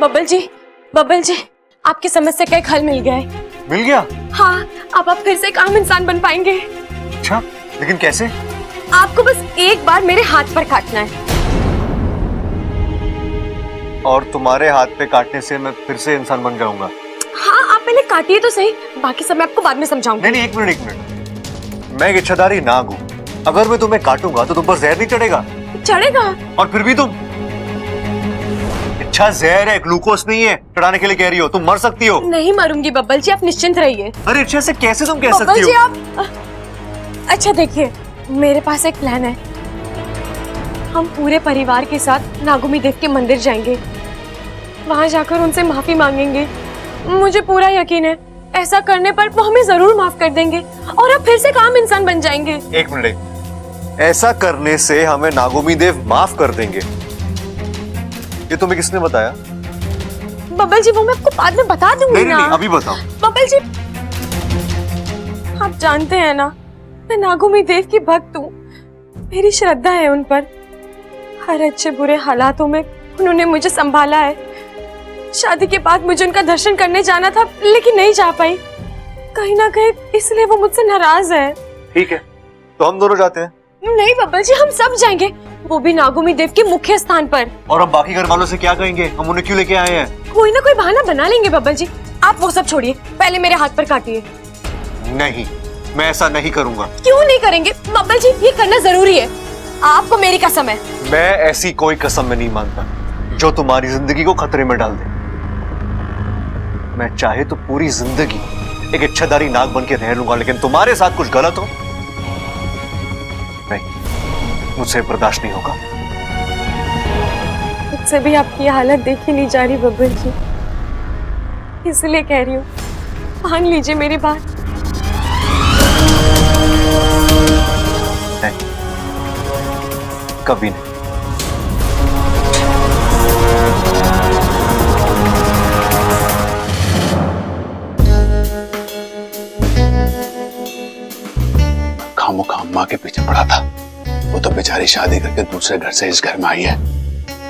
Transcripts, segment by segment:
बब्बल जी, आपकी समस्या का एक हल मिल गया है। मिल गया? हाँ, अब आप फिर से एक आम इंसान बन पाएंगे। अच्छा, लेकिन कैसे? आपको बस एक बार मेरे हाथ पर काटना है। और तुम्हारे हाथ पे काटने से मैं फिर से इंसान बन जाऊंगा? हाँ, आप पहले काटिए तो सही, बाकी सब मैं आपको बाद में समझाऊंगी। नहीं, एक मिनट। मैं एक इच्छाधारी नाग हूँ। अगर मैं तुम्हें काटूंगा तो तुम पर जहर नहीं चढ़ेगा? चढ़ेगा। और फिर भी तुम, इच्छा जहर है, ग्लूकोज नहीं है। चढ़ाने के लिए कह रही हो, तुम मर सकती हो। नहीं मरूंगी बब्बल जी, आप निश्चिंत रहिए। अरे इच्छा से कैसे तुम कह सकती हो? बब्बल जी आप अच्छा देखिए, मेरे पास एक प्लान है। हम पूरे परिवार के साथ नागुमी देव के मंदिर जाएंगे, वहां जाकर उनसे माफी मांगेंगे। मुझे पूरा यकीन है ऐसा करने पर वो हमें जरूर माफ कर देंगे और आप फिर से काम इंसान बन जाएंगे। एक मिनट, ऐसा करने से हमें नागुमी देव माफ कर देंगे, ये तुम्हें किसने बताया? बब्बल जी वो मैं आपको बाद में बता दूंगी ना। नहीं, अभी बताओ। बब्बल जी, आप जानते हैं ना, मैं नागुमी देव की भक्त हूँ। मेरी श्रद्धा है उन पर। हर अच्छे बुरे हालातों में उन्होंने मुझे संभाला है। शादी के बाद मुझे उनका दर्शन करने जाना था, लेकिन नहीं जा पाई। कहीं ना कहीं इसलिए वो मुझसे नाराज है। ठीक है, तो हम दोनों जाते हैं। नहीं बब्बल जी, हम सब जाएंगे, वो भी नागुमी देव के मुख्य स्थान पर। और हम बाकी घर वालों से क्या कहेंगे? हम उन्हें क्यों लेके आए हैं? कोई ना कोई बहाना बना लेंगे बब्बल जी। आप वो सब छोड़िए, पहले मेरे हाथ पर काटिए। नहीं, मैं ऐसा नहीं करूंगा। क्यों नहीं करेंगे बब्बल जी? ये करना जरूरी है, आपको मेरी कसम है। मैं ऐसी कोई कसम में नहीं मानता जो तुम्हारी जिंदगी को खतरे में डाल दे। मैं चाहे तो पूरी जिंदगी एक इच्छाधारी नाग बन के रह लूंगा, लेकिन तुम्हारे साथ कुछ गलत हो, नहीं, मुझसे बर्दाश्त नहीं होगा। मुझसे भी आपकी हालत देखी नहीं जा रही बब्बल जी, इसलिए कह रही हूँ, मान लीजिए मेरी बात। नहीं, कभी नहीं। खामोखा अम्मा के पीछे पड़ा था। वो तो बेचारी शादी करके दूसरे घर से इस घर में आई है।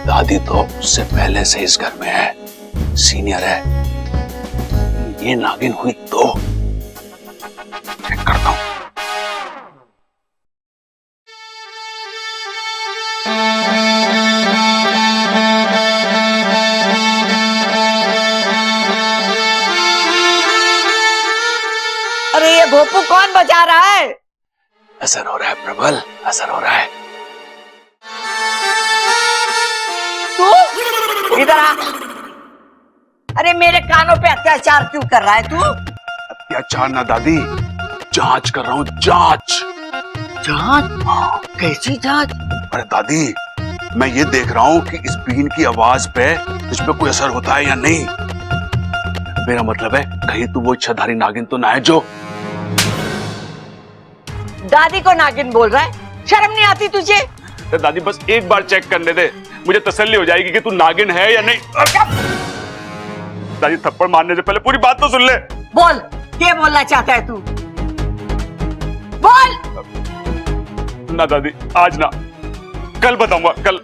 दादी तो उससे पहले से इस घर में है, सीनियर है। ये नागिन हुई तो चेक करता हूं। अरे ये भोपू कौन बजा रहा है? असर हो रहा है प्रबल, असर हो रहा है। तू इधर आ। अरे मेरे कानों पे अत्याचार क्यों कर रहा है तू? अत्याचार ना दादी, जांच कर रहा हूँ, जांच। जांच? कैसी जांच? अरे दादी, मैं ये देख रहा हूँ कि इस बीन की आवाज पे तुझ पे कोई असर होता है या नहीं। मेरा मतलब है कहीं तू वो इच्छाधारी नागिन तो ना है जो दादी को नागिन बोल रहा है? शर्म नहीं आती तुझे? दादी बस एक बार चेक करने दे, मुझे तसल्ली हो जाएगी कि तू नागिन है या नहीं। दादी थप्पड़ मारने से पहले पूरी बात तो सुन ले। बोल, क्या बोलना चाहता है तू? बोल। ना दादी, आज ना, कल बताऊंगा, कल।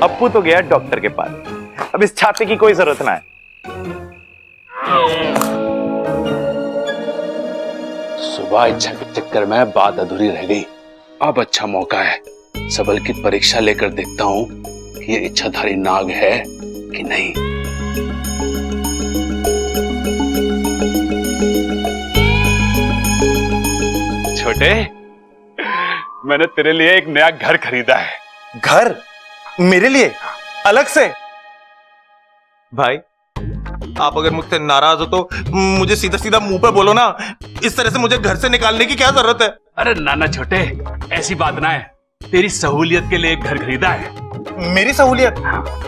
अप्पू तो गया डॉक्टर के पास, अब इस छाते की कोई जरूरत ना है। सुबह इच्छा के चक्कर में बात अधूरी रह गई। अब अच्छा मौका है, सबल की परीक्षा लेकर देखता हूं कि ये इच्छाधारी नाग है कि नहीं। छोटे, मैंने तेरे लिए एक नया घर खरीदा है। घर? मेरे लिए अलग से? भाई आप अगर मुझसे नाराज हो तो मुझे सीधा सीधा मुंह पे बोलो ना, इस तरह से मुझे घर से निकालने की क्या जरूरत है? अरे नाना छोटे, ऐसी बात ना है, तेरी सहूलियत के लिए एक घर खरीदा है। मेरी सहूलियत?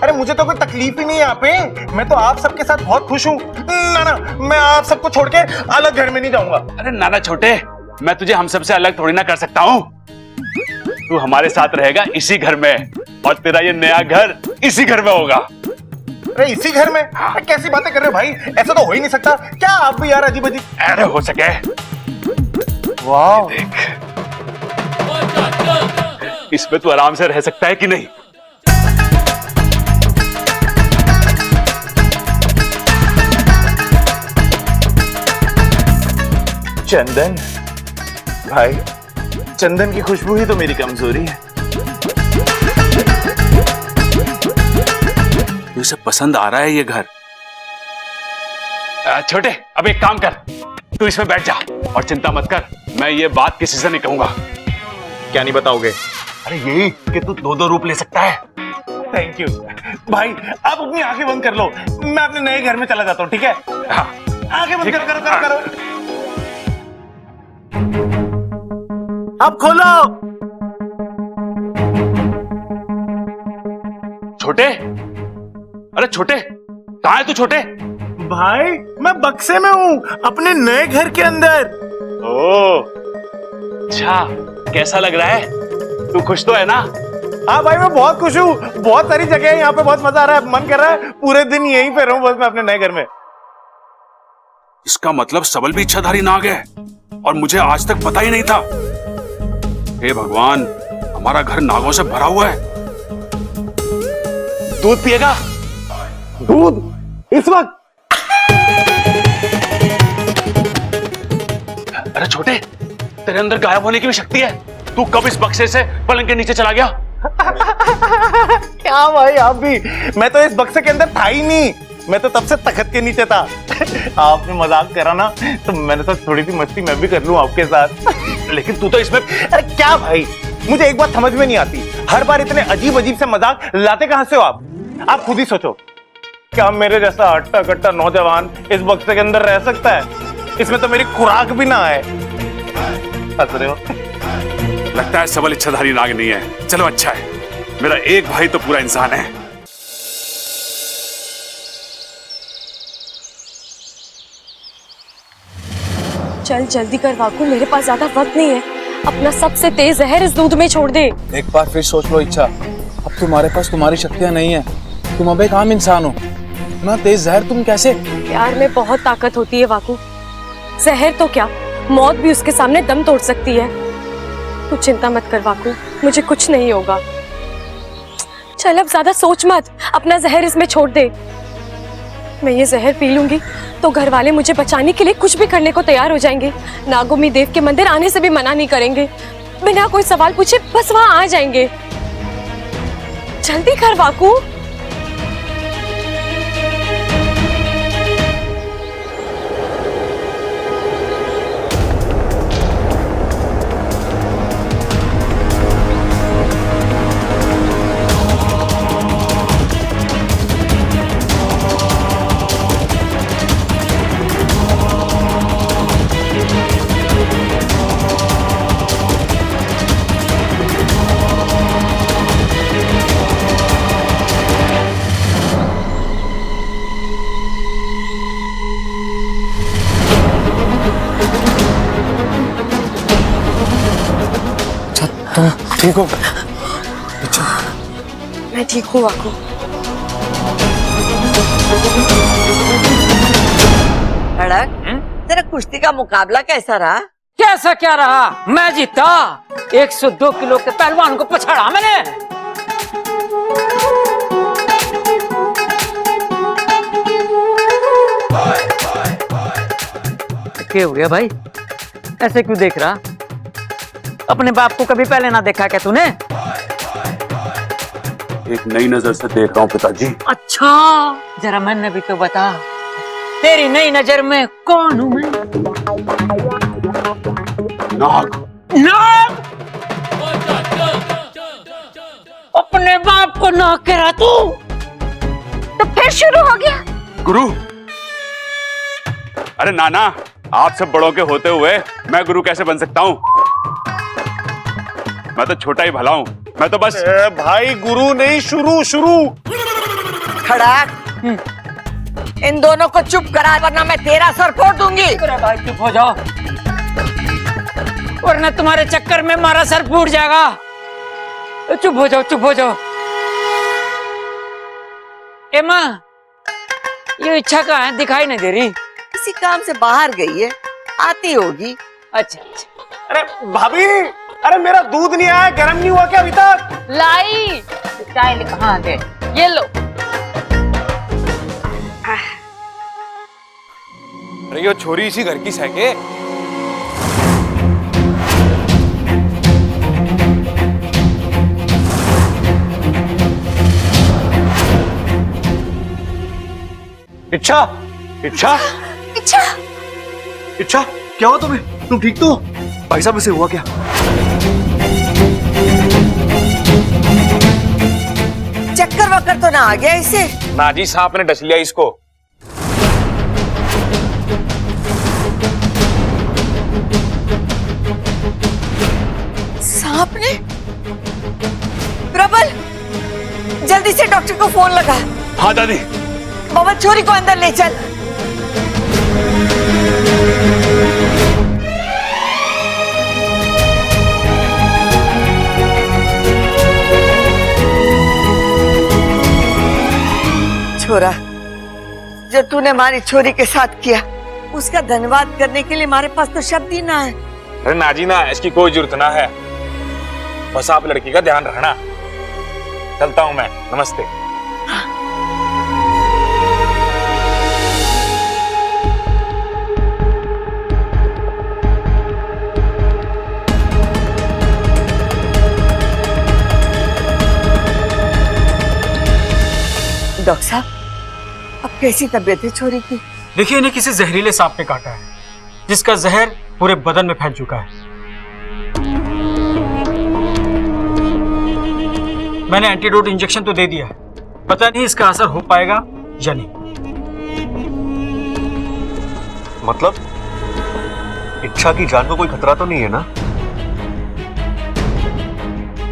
अरे मुझे तो कोई तकलीफ ही नहीं है यहाँ पे, मैं तो आप सबके साथ बहुत खुश हूँ। ना, मैं आप सबको छोड़ के अलग घर में नहीं जाऊंगा। अरे नाना छोटे, मैं तुझे हम सबसे अलग थोड़ी ना कर सकता हूँ। तू हमारे साथ रहेगा इसी घर में, और तेरा ये नया घर इसी घर में होगा। अरे इसी घर में? कैसी बातें कर रहे हो भाई, ऐसा तो हो ही नहीं सकता। क्या आप भी यार अजीब अजीब। अरे हो सके वाह, देख, इसमें तू आराम से रह सकता है कि नहीं? चंदन भाई, चंदन की खुशबू ही तो मेरी कमजोरी है। तुझे पसंद आ रहा है ये घर? छोटे, अब एक काम कर, तू इसमें बैठ जा और चिंता मत कर, मैं ये बात किसी से नहीं कहूंगा। क्या नहीं बताओगे? अरे यही कि तू दो दो रूप ले सकता है। थैंक यू भाई, आप अपनी आंखें बंद कर लो, मैं अपने नए घर में चला जाता हूँ, ठीक है? हाँ, आंखें बंद ठीक करो है। करो करो करो। अब खोलो। छोटे, अरे छोटे, कहाँ है तू छोटे? भाई मैं बक्से में हूँ, अपने नए घर के अंदर। ओ, अच्छा, कैसा लग रहा है? तू खुश तो है ना? हाँ भाई, मैं बहुत खुश हूँ, बहुत सारी जगह है यहाँ पे, बहुत मजा आ रहा है, मन कर रहा है पूरे दिन यहीं पे रहूं बस मैं अपने नए घर में। इसका मतलब सबल भी इच्छाधारी नाग है और मुझे आज तक पता ही नहीं था। हे भगवान, हमारा घर नागों से भरा हुआ है। दूध पिएगा? दूध इस वक्त? अरे छोटे, तेरे अंदर गायब होने की भी शक्ति है। तू कब इस बक्से से पलंग के नीचे चला गया? क्या भाई आप भी, मैं तो इस बक्से के अंदर था ही नहीं, मैं तो तब से तखत के नीचे था। आपने मजाक करा ना, तो मैंने तो थोड़ी सी मस्ती मैं भी कर लूं आपके साथ। लेकिन तू तो इसमें, अरे क्या भाई, मुझे एक बात समझ में नहीं आती, हर बार इतने अजीब अजीब से मजाक लाते कहां से हो आप? आप खुद ही सोचो, क्या मेरे जैसा हट्टा कट्टा नौजवान इस बक्से के अंदर रह सकता है? इसमें तो मेरी खुराक भी ना है। हंस रहे हो? लगता है सबल इच्छाधारी नाग नहीं है। चलो अच्छा है, मेरा एक भाई तो पूरा इंसान है। चल जल्दी कर वाकू, मेरे पास ज्यादा वक्त नहीं है। अपना सबसे तेज जहर इस दूध में छोड़ दे। एक बार फिर सोच लो इच्छा, अब तुम्हारे पास तुम्हारी शक्तियां नहीं है, तुम अब एक आम इंसान हो, इतना तेज जहर तुम कैसे? प्यार में बहुत ताकत होती है वाकू, जहर तो क्या, मौत भी उसके सामने दम तोड़ सकती है। तू चिंता मत कर वाकू, मुझे कुछ नहीं होगा। चल अब ज्यादा सोच मत, अपना जहर इसमें छोड़ दे। मैं ये जहर पी लूंगी तो घर वाले मुझे बचाने के लिए कुछ भी करने को तैयार हो जाएंगे। नागोमी देव के मंदिर आने से भी मना नहीं करेंगे, बिना कोई सवाल पूछे बस वहां आ जाएंगे। जल्दी कर वाकू। तुम ठीक हो? मैं ठीक हूँ वाकू। खड़क, तेरा कुश्ती का मुकाबला कैसा रहा? कैसा क्या रहा, मैं जीता। 102 किलो के पहलवान को पछाड़ा मैंने। क्या हो गया भाई, ऐसे क्यों देख रहा? अपने बाप को कभी पहले ना देखा क्या तूने? एक नई नजर से देख रहा हूँ पिताजी। अच्छा, जरा मैंने भी तो बता, तेरी नई नजर में कौन हूँ मैं? नाग। नाग? अपने बाप को नाग कह रहा तू? तो फिर शुरू हो गया। गुरु, अरे नाना, आप सब बड़ों के होते हुए मैं गुरु कैसे बन सकता हूँ? मैं तो छोटा ही भला हूँ, मैं तो बस। भाई गुरु नहीं, शुरू शुरू। खड़क, इन दोनों को चुप करा वरना मैं तेरा सर फोड़ दूंगी। अरे भाई चुप हो जाओ, वरना तुम्हारे चक्कर में हमारा सर फूट जाएगा। चुप हो जाओ, चुप हो जाओ। ए माँ, ये इच्छा कहाँ है, दिखाई नहीं दे रही। किसी काम से बाहर गई है, आती होगी। अच्छा अच्छा, अरे भाभी, अरे मेरा दूध नहीं आया, गर्म नहीं हुआ क्या अभी तक? लाई चाय हाँ दे, ये लो। अरे यो छोरी इसी घर की सैके। इच्छा, इच्छा, इच्छा, इच्छा, क्या हुआ तुम्हें? तुम ठीक तो हो? भाई साहब इसे हुआ क्या? चक्कर वक्कर तो ना आ गया इसे? नाजी सांप ने डस लिया इसको। सांप ने? प्रबल, जल्दी से डॉक्टर को फोन लगा। हाँ दादी। बाबा छोरी को अंदर ले चल। छोरा, जो तूने हमारी छोरी के साथ किया, उसका धन्यवाद करने के लिए हमारे पास तो शब्द ही ना है। अरे नाजी ना, इसकी कोई जरूरत ना है, बस आप लड़की का ध्यान रखना। चलता हूं मैं, नमस्ते। डॉक्टर साहब, अब कैसी तबीयत है छोरी की? देखिए, इन्हें किसी जहरीले सांप ने काटा है, जिसका जहर पूरे बदन में फैल चुका है। मैंने एंटीडोट इंजेक्शन तो दे दिया है, पता नहीं इसका असर हो पाएगा या नहीं। मतलब इच्छा की जान को कोई खतरा तो नहीं है ना?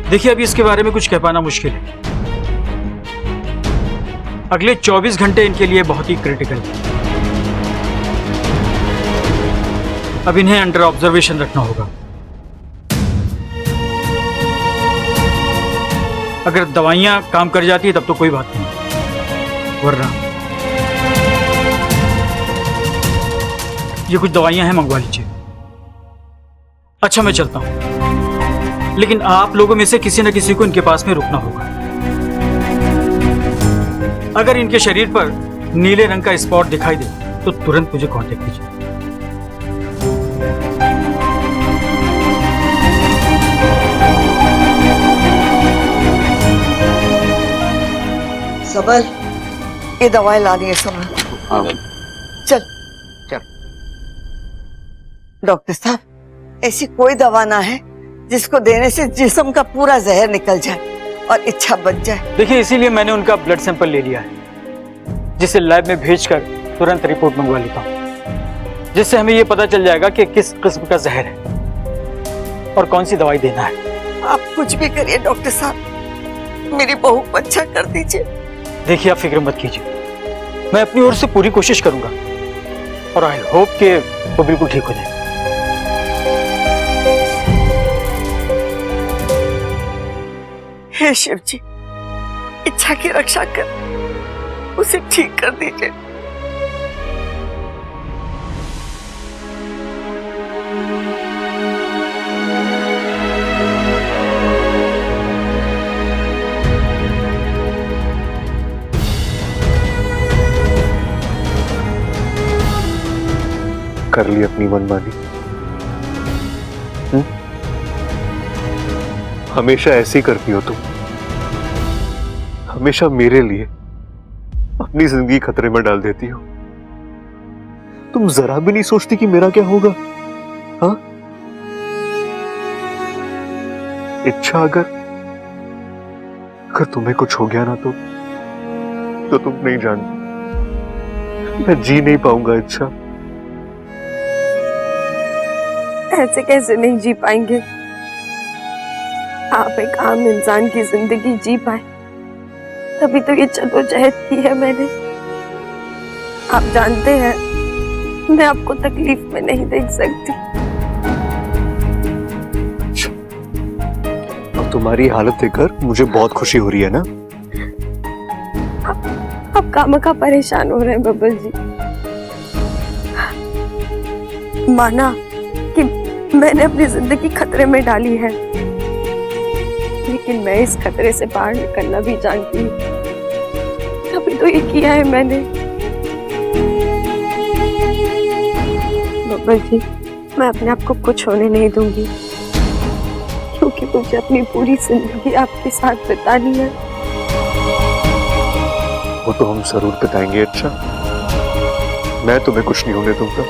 देखिए, अभी इसके बारे में कुछ कह पाना मुश्किल है। अगले 24 घंटे इनके लिए बहुत ही क्रिटिकल है। अब इन्हें अंडर ऑब्जर्वेशन रखना होगा। अगर दवाइयां काम कर जाती है तब तो कोई बात नहीं, वरना ये कुछ दवाइयां हैं, मंगवा लीजिए। अच्छा, मैं चलता हूं, लेकिन आप लोगों में से किसी न किसी को इनके पास में रुकना होगा। अगर इनके शरीर पर नीले रंग का स्पॉट दिखाई दे तो तुरंत मुझे कांटेक्ट कीजिए। सबल, ये दवाई लानी है सबल। चल चल। डॉक्टर साहब, ऐसी कोई दवा ना है जिसको देने से जिस्म का पूरा जहर निकल जाए और इच्छा बच जाए। देखिए, इसीलिए मैंने उनका ब्लड सैंपल ले लिया है, जिसे लैब में भेजकर तुरंत रिपोर्ट मंगवा लेता हूँ, जिससे हमें ये पता चल जाएगा कि किस किस्म का जहर है और कौन सी दवाई देना है। आप कुछ भी करिए डॉक्टर साहब, मेरी बहू को अच्छा कर दीजिए। देखिए, आप फिक्र मत कीजिए, मैं अपनी ओर से पूरी कोशिश करूंगा और आई होप कि वो बिल्कुल ठीक हो जाए। हे शिव जी, इच्छा की रक्षा कर, उसे ठीक कर दीजिए। कर ली अपनी मनमानी। हमेशा ऐसे ही करती हो तुम, हमेशा मेरे लिए अपनी जिंदगी खतरे में डाल देती हो। तुम जरा भी नहीं सोचती कि मेरा क्या होगा? हाँ, इच्छा, अगर तुम्हें कुछ हो गया ना तो तुम नहीं जानती, मैं जी नहीं पाऊंगा। इच्छा, ऐसे कैसे नहीं जी पाएंगे? आप एक आम इंसान की जिंदगी जी पाए, तभी तो ये जद्दोजहद की है मैंने। आप जानते हैं, मैं आपको तकलीफ में नहीं देख सकती। अब तुम्हारी हालत देखकर मुझे बहुत खुशी हो रही है ना? आप खामखा परेशान हो रहे हैं बबल जी। माना कि मैंने अपनी जिंदगी खतरे में डाली है, लेकिन मैं इस खतरे से बाहर निकलना भी जानती हूँ। तभी तो ये किया है मैंने। बब्बर जी, मैं अपने आप को कुछ होने नहीं दूंगी, क्योंकि मुझे अपनी पूरी जिंदगी आपके साथ बितानी है। वो तो हम जरूर बताएंगे। अच्छा, मैं तुम्हें कुछ नहीं होने दूंगा।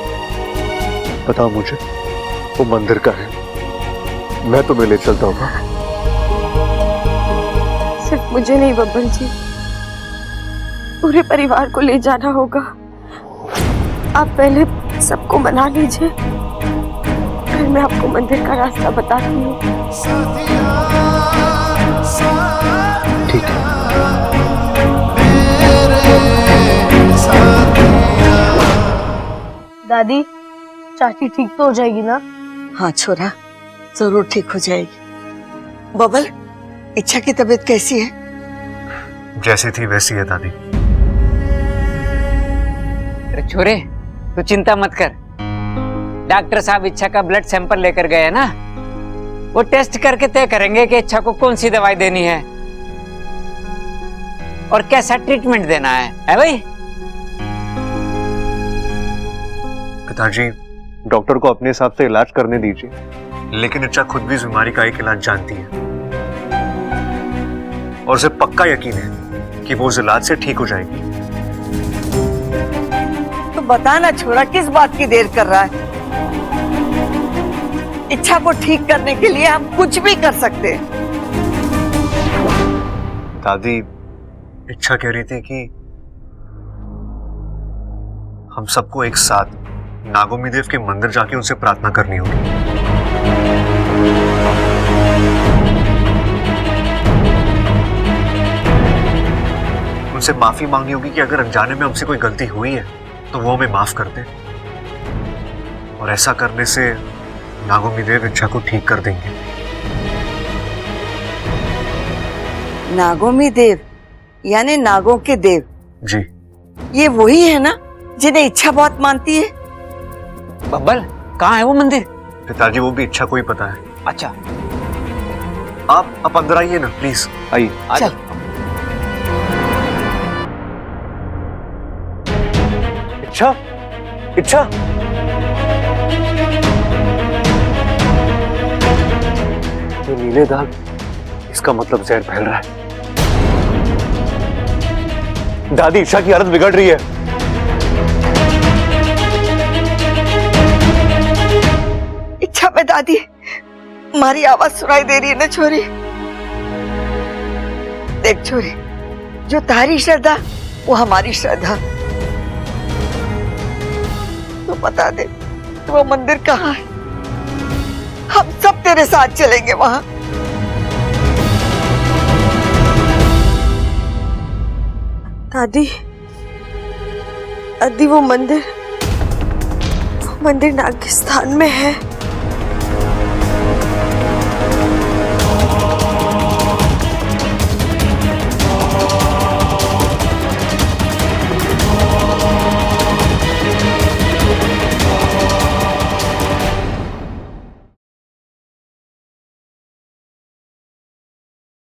बताओ मुझे, वो मंदिर का है, मैं तुम्हें ले चलता हूँ। सिर्फ मुझे नहीं बब्बर जी, पूरे परिवार को ले जाना होगा। आप पहले सबको मना लीजिए, फिर मैं आपको मंदिर का रास्ता बताती हूँ। ठीक है। दादी, चाची ठीक तो हो जाएगी ना? हाँ छोरा, जरूर ठीक हो जाएगी। बबल, इच्छा की तबीयत कैसी है? जैसी थी वैसी है दादी। अरे छोरे, तू चिंता मत कर। डॉक्टर साहब इच्छा का ब्लड सैंपल लेकर गए हैं ना, वो टेस्ट करके तय करेंगे कि इच्छा को कौन सी दवाई देनी है और कैसा ट्रीटमेंट देना है भाई? पिताजी, डॉक्टर को अपने हिसाब से इलाज करने दीजिए, लेकिन इच्छा खुद भी इस बीमारी का एक इलाज जानती है और उसे पक्का यकीन है कि वो उस इलाज से ठीक हो जाएगी। तो बता ना छोरा, किस बात की देर कर रहा है? इच्छा को ठीक करने के लिए हम कुछ भी कर सकते हैं। दादी, इच्छा कह रही थी कि हम सबको एक साथ नागोमी देव के मंदिर जाके उनसे प्रार्थना करनी होगी। उनसे माफी मांगनी होगी कि अगर अनजाने में हमसे कोई गलती हुई है तो वो हमें माफ कर दे, और ऐसा करने से नागोमी देव इच्छा को ठीक कर देंगे। नागोमी देव यानी नागों के देव? जी। ये वही है ना जिन्हें इच्छा बहुत मानती है? बब्बल, कहाँ है वो मंदिर? पिताजी, वो भी इच्छा को ही पता है। अच्छा, आप अंदर आइए ना प्लीज, आइए। चल। इच्छा, इच्छा, ये नीले दाग, इसका मतलब जहर फैल रहा है। दादी, इच्छा की हालत बिगड़ रही है। इच्छा पे दादी, हमारी आवाज सुनाई दे रही है ना छोरी? देख छोरी, जो तारी श्रद्धा वो हमारी श्रद्धा। तो बता दे, वो मंदिर कहाँ है? हम सब तेरे साथ चलेंगे वहां। दादी, दादी, वो मंदिर नागिस्तान में है।